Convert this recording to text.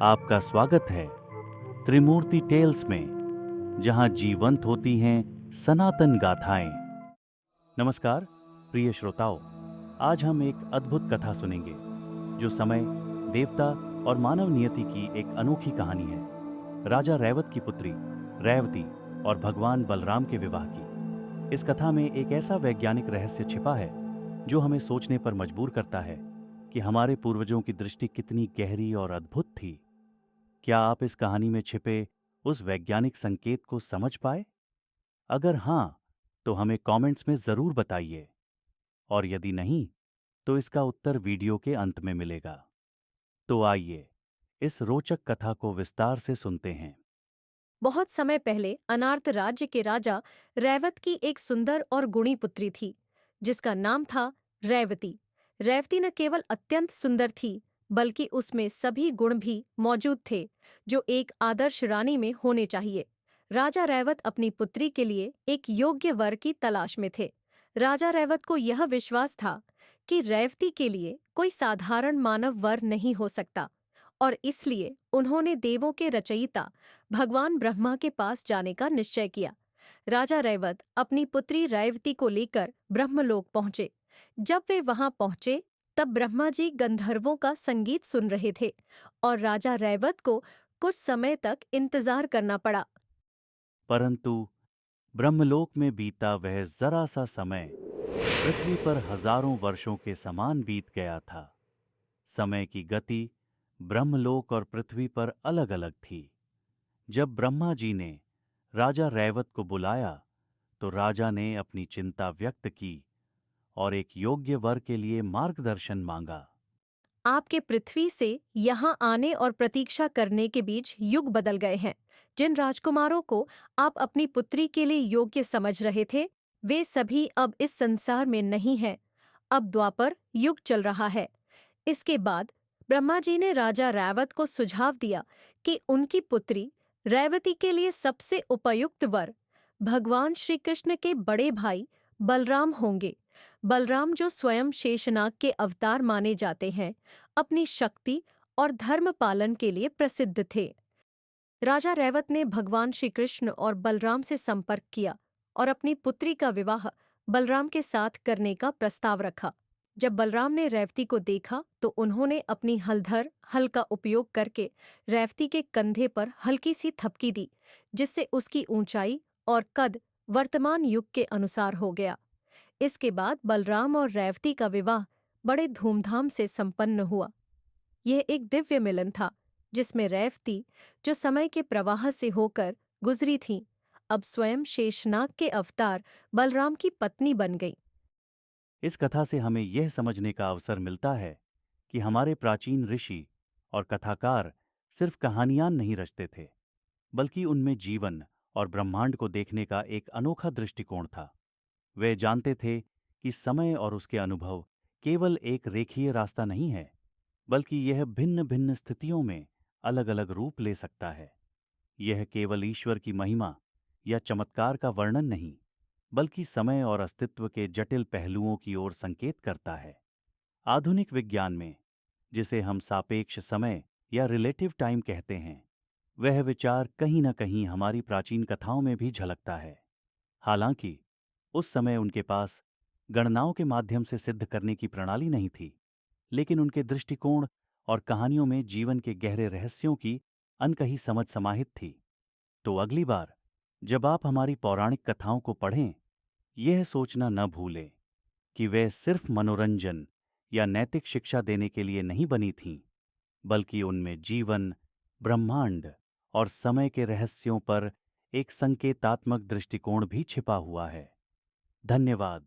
आपका स्वागत है त्रिमूर्ति टेल्स में, जहां जीवंत होती हैं सनातन गाथाएं। नमस्कार प्रिय श्रोताओं, आज हम एक अद्भुत कथा सुनेंगे जो समय, देवता और मानव नियति की एक अनोखी कहानी है। राजा रैवत की पुत्री रैवती और भगवान बलराम के विवाह की। इस कथा में एक ऐसा वैज्ञानिक रहस्य छिपा है जो हमें सोचने पर मजबूर करता है कि हमारे पूर्वजों की दृष्टि कितनी गहरी और अद्भुत थी। क्या आप इस कहानी में छिपे उस वैज्ञानिक संकेत को समझ पाए? अगर हां, तो हमें कमेंट्स में जरूर बताइए, और यदि नहीं, तो इसका उत्तर वीडियो के अंत में मिलेगा। तो आइए इस रोचक कथा को विस्तार से सुनते हैं। बहुत समय पहले अनार्त राज्य के राजा रैवत की एक सुंदर और गुणी पुत्री थी, जिसका नाम था रैवती। रैवती न केवल अत्यंत सुंदर थी, बल्कि उसमें सभी गुण भी मौजूद थे जो एक आदर्श रानी में होने चाहिए। राजा रैवत अपनी पुत्री के लिए एक योग्य वर की तलाश में थे। राजा रैवत को यह विश्वास था कि रैवती के लिए कोई साधारण मानव वर नहीं हो सकता, और इसलिए उन्होंने देवों के रचयिता भगवान ब्रह्मा के पास जाने का निश्चय किया। राजा रैवत अपनी पुत्री रैवती को लेकर ब्रह्मलोक पहुंचे। जब वे वहां पहुंचे, तब ब्रह्मा जी गंधर्वों का संगीत सुन रहे थे और राजा रैवत को कुछ समय तक इंतजार करना पड़ा। परंतु ब्रह्मलोक में बीता वह जरा सा समय पृथ्वी पर हजारों वर्षों के समान बीत गया था। समय की गति ब्रह्मलोक और पृथ्वी पर अलग अलग थी। जब ब्रह्मा जी ने राजा रैवत को बुलाया, तो राजा ने अपनी चिंता व्यक्त की और एक योग्य वर के लिए मार्गदर्शन मांगा। आपके पृथ्वी से यहाँ आने और प्रतीक्षा करने के बीच युग बदल गए हैं। जिन राजकुमारों को आप अपनी पुत्री के लिए योग्य समझ रहे थे, वे सभी अब इस संसार में नहीं हैं। अब द्वापर युग चल रहा है। इसके बाद ब्रह्मा जी ने राजा रैवत को सुझाव दिया कि उनकी पुत्री रैवती के लिए सबसे उपयुक्त वर भगवान श्री कृष्ण के बड़े भाई बलराम होंगे। बलराम, जो स्वयं शेषनाग के अवतार माने जाते हैं, अपनी शक्ति और धर्म पालन के लिए प्रसिद्ध थे। राजा रैवत ने भगवान श्री कृष्ण और बलराम से संपर्क किया और अपनी पुत्री का विवाह बलराम के साथ करने का प्रस्ताव रखा। जब बलराम ने रैवती को देखा, तो उन्होंने अपनी हलधर हल का उपयोग करके रैवती के कंधे पर हल्की सी थपकी दी, जिससे उसकी ऊंचाई और कद वर्तमान युग के अनुसार हो गया। इसके बाद बलराम और रैवती का विवाह बड़े धूमधाम से संपन्न हुआ। यह एक दिव्य मिलन था, जिसमें रैवती, जो समय के प्रवाह से होकर गुजरी थीं, अब स्वयं शेषनाग के अवतार बलराम की पत्नी बन गई। इस कथा से हमें यह समझने का अवसर मिलता है कि हमारे प्राचीन ऋषि और कथाकार सिर्फ कहानियां नहीं रचते थे, बल्कि उनमें जीवन और ब्रह्मांड को देखने का एक अनोखा दृष्टिकोण था। वे जानते थे कि समय और उसके अनुभव केवल एक रेखीय रास्ता नहीं है, बल्कि यह भिन्न भिन्न स्थितियों में अलग अलग रूप ले सकता है। यह केवल ईश्वर की महिमा या चमत्कार का वर्णन नहीं, बल्कि समय और अस्तित्व के जटिल पहलुओं की ओर संकेत करता है। आधुनिक विज्ञान में, जिसे हम सापेक्ष समय या रिलेटिव टाइम कहते हैं, वह विचार कहीं न कहीं हमारी प्राचीन कथाओं में भी झलकता है। हालांकि उस समय उनके पास गणनाओं के माध्यम से सिद्ध करने की प्रणाली नहीं थी, लेकिन उनके दृष्टिकोण और कहानियों में जीवन के गहरे रहस्यों की अनकही समझ समाहित थी। तो अगली बार जब आप हमारी पौराणिक कथाओं को पढ़ें, यह सोचना न भूलें कि वे सिर्फ मनोरंजन या नैतिक शिक्षा देने के लिए नहीं बनी थीं, बल्कि उनमें जीवन, ब्रह्मांड और समय के रहस्यों पर एक संकेतात्मक दृष्टिकोण भी छिपा हुआ है। धन्यवाद।